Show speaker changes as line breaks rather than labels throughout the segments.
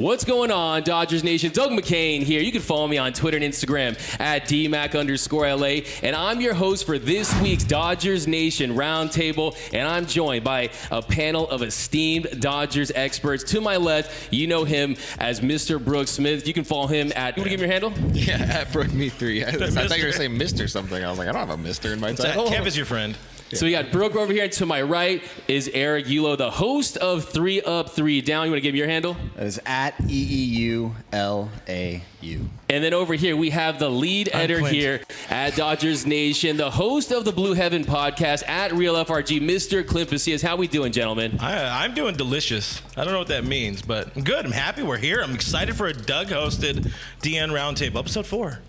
What's going on, Dodgers Nation? Doug McCain here. You can follow me on Twitter and Instagram at DMac_LA. And I'm your host for this week's Dodgers Nation Roundtable. And I'm joined by a panel of esteemed Dodgers experts. To my left, you know him as Mr. Brooks Smith. You can follow him at, you want to give him your handle?
Yeah, at BrookMe3. I thought you were going to say Mr. something. I was like, I don't have a Mr. in my title.
Kev is your friend.
So we got Brooke over here. To my right is Eric Yulo, the host of 3 Up, 3 Down. You want to give me your handle?
That is at EEULAU.
And then over here, we have the lead editor here at Dodgers Nation, the host of the Blue Heaven podcast at Real FRG, Mr. Clint Pasillas. How we doing, gentlemen?
I'm doing delicious. I don't know what that means, but I'm good. I'm happy we're here. I'm excited for a Doug-hosted DN Roundtable, episode 4.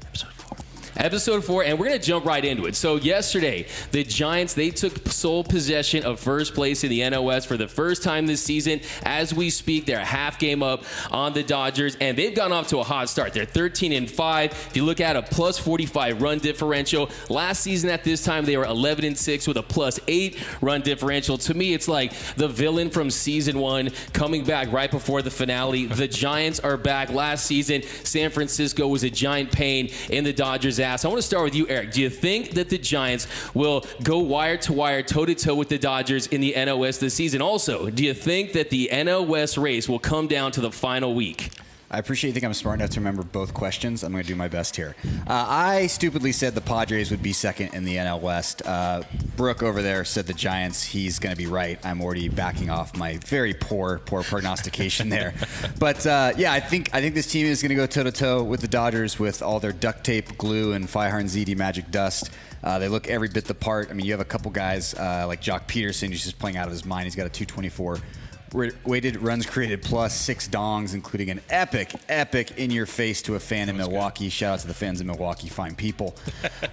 Episode 4, and we're going to jump right into it. So yesterday, the Giants, they took sole possession of first place in the NOS for the first time this season. As we speak, they're a half game up on the Dodgers, and they've gone off to a hot start. They're 13-5. If you look at a plus 45 run differential, last season at this time, they were 11-6 with a plus 8 run differential. To me, it's like the villain from season 1 coming back right before the finale. The Giants are back. Last season, San Francisco was a giant pain in the Dodgers' ass. I want to start with you, Eric. Do you think that the Giants will go wire to wire, toe to toe with the Dodgers in the NOS this season? Also, do you think that the NOS race will come down to the final week?
I appreciate you think I'm smart enough to remember both questions. I'm going to do my best here. I stupidly said the Padres would be second in the NL West. Brooke over there said the Giants. He's going to be right. I'm already backing off my very poor prognostication there. But yeah, I think this team is going to go toe to toe with the Dodgers with all their duct tape, glue, and Feiharn ZD magic dust. They look every bit the part. I mean, you have a couple guys like Jock Peterson who's just playing out of his mind. He's got a 224. Weighted runs created plus 6 dongs, including an epic in your face to a fan in Milwaukee. Good. Shout out to the fans in Milwaukee, fine people.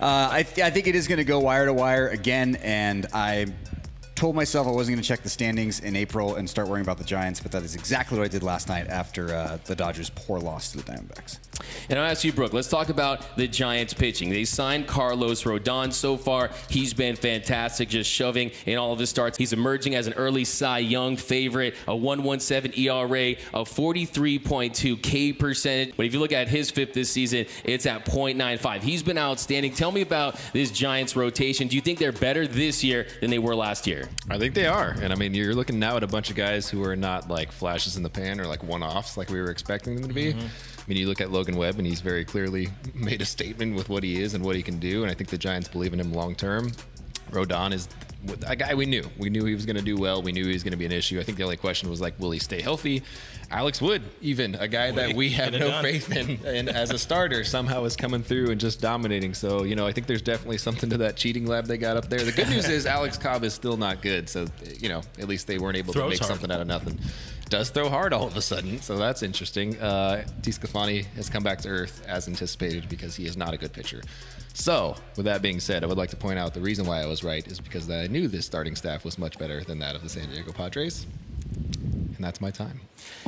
I think it is going to go wire to wire again, and I told myself I wasn't going to check the standings in April and start worrying about the Giants, but that is exactly what I did last night after the Dodgers' poor loss to the Diamondbacks.
And I'll ask you, Brooke, let's talk about the Giants pitching. They signed Carlos Rodon. So far, he's been fantastic, just shoving in all of his starts. He's emerging as an early Cy Young favorite, a 1.17 ERA, a 43.2 K percentage. But if you look at his FIP this season, it's at 0.95. He's been outstanding. Tell me about this Giants rotation. Do you think they're better this year than they were last year?
I think they are. And I mean, you're looking now at a bunch of guys who are not like flashes in the pan or like one-offs like we were expecting them to be. Mm-hmm. I mean, you look at Logan Webb, and he's very clearly made a statement with what he is and what he can do, and I think the Giants believe in him long term. Rodon is a guy we knew. We knew he was going to do well. We knew he was going to be an issue. I think the only question was, like, will he stay healthy? Alex Wood, even, a guy that we have no faith in, and as a starter, somehow is coming through and just dominating. So, you know, I think there's definitely something to that cheating lab they got up there. The good news is Alex Cobb is still not good, so, you know, at least they weren't able to make something out of nothing. Does throw hard all of a sudden, so that's interesting. DeSclafani has come back to earth as anticipated because he is not a good pitcher. So, with that being said, I would like to point out the reason why I was right is because I knew this starting staff was much better than that of the San Diego Padres. And that's my time.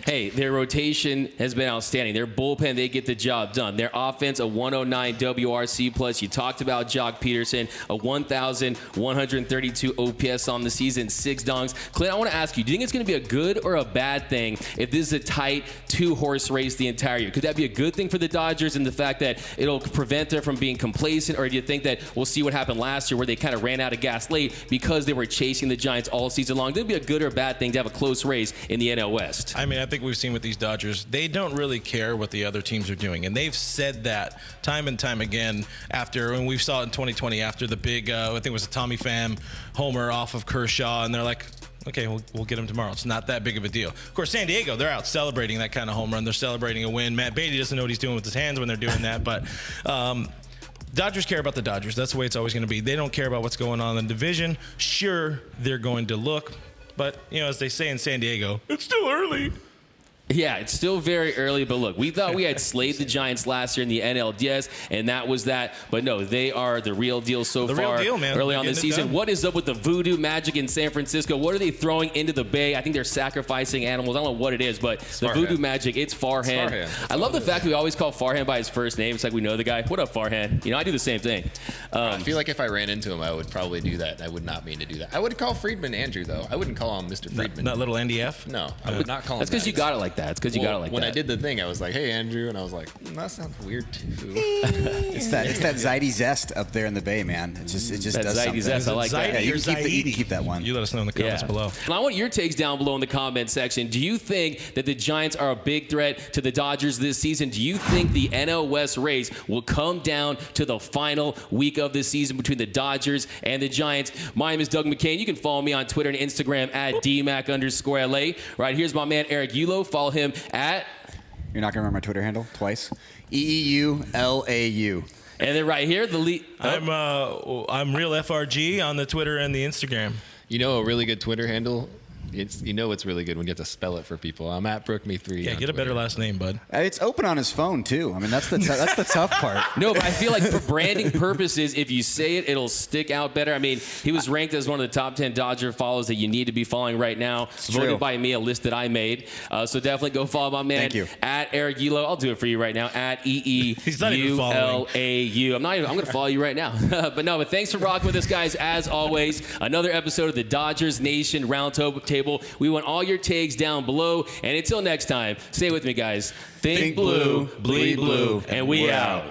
Hey, their rotation has been outstanding. Their bullpen, they get the job done. Their offense, a 109 WRC+. You talked about Jock Peterson, a 1,132 OPS on the season, 6 dongs. Clint, I want to ask you, do you think it's going to be a good or a bad thing if this is a tight 2-horse race the entire year? Could that be a good thing for the Dodgers in the fact that it'll prevent them from being complacent, or do you think that we'll see what happened last year where they kind of ran out of gas late because they were chasing the Giants all season long? Could it be a good or bad thing to have a close race in the NL West?
I mean, I think we've seen with these Dodgers, they don't really care what the other teams are doing. And they've said that time and time again after, and we saw it in 2020 after the big, I think it was a Tommy Pham homer off of Kershaw, and they're like, okay, we'll get him tomorrow. It's not that big of a deal. Of course, San Diego, they're out celebrating that kind of home run. They're celebrating a win. Matt Beatty doesn't know what he's doing with his hands when they're doing that, but Dodgers care about the Dodgers. That's the way it's always going to be. They don't care about what's going on in the division. Sure, they're going to look, but, you know, as they say in San Diego, it's still early.
Yeah, it's still very early, but look, we thought we had slayed the Giants last year in the NLDS, and that was that. But no, they are the real deal so far early on this season. What is up with the voodoo magic in San Francisco? What are they throwing into the bay? I think they're sacrificing animals. I don't know what it is, but the voodoo magic, it's Farhan. I love the fact that we always call Farhan by his first name. It's like we know the guy. What up, Farhan? You know, I do the same thing.
I feel like if I ran into him, I would probably do that. I would not mean to do that. I would call Friedman Andrew, though. I wouldn't call him Mr. Friedman.
Not little NDF?
No, I would not call him
That's because you got it like that. that. It's because you got it like
when
that.
I did the thing, I was like, "Hey, Andrew," and I was like, "That sounds weird too."
It's that Zaidi zest up there in the Bay, man. It just
That
does
Zaidi
something.
zest, I like that.
Yeah, you
or
can keep that one.
You let us know in the comments below.
And I want your takes down below in the comment section. Do you think that the Giants are a big threat to the Dodgers this season? Do you think the NL West race will come down to the final week of the season between the Dodgers and the Giants? My name is Doug McCain. You can follow me on Twitter and Instagram at DMac_LA. Right, here's my man Eric Eulo. Follow him at...
You're not going to remember my Twitter handle twice? EEULAU.
And then right here, the lead...
I'm real FRG on the Twitter and the Instagram.
You know, a really good Twitter handle. It's really good when you have to spell it for people. I'm at BrookMe3.
Yeah,
on
get a better
Twitter.
last name, bud.
It's open on his phone, too. I mean, that's the tough part.
No, but I feel like for branding purposes, if you say it, it'll stick out better. I mean, he was ranked as one of the top 10 Dodger follows that you need to be following right now.
true.
Voted by me, a list that I made. So definitely go follow my man
Thank you.
at Eric Eulo. I'll do it for you right now at
He's not even following.
EEULAU. I'm going to follow you right now. but thanks for rocking with us, guys. As always, another episode of the Dodgers Nation Roundtable. We want all your takes down below. And until next time, stay with me, guys. Think blue, bleed blue, and we out.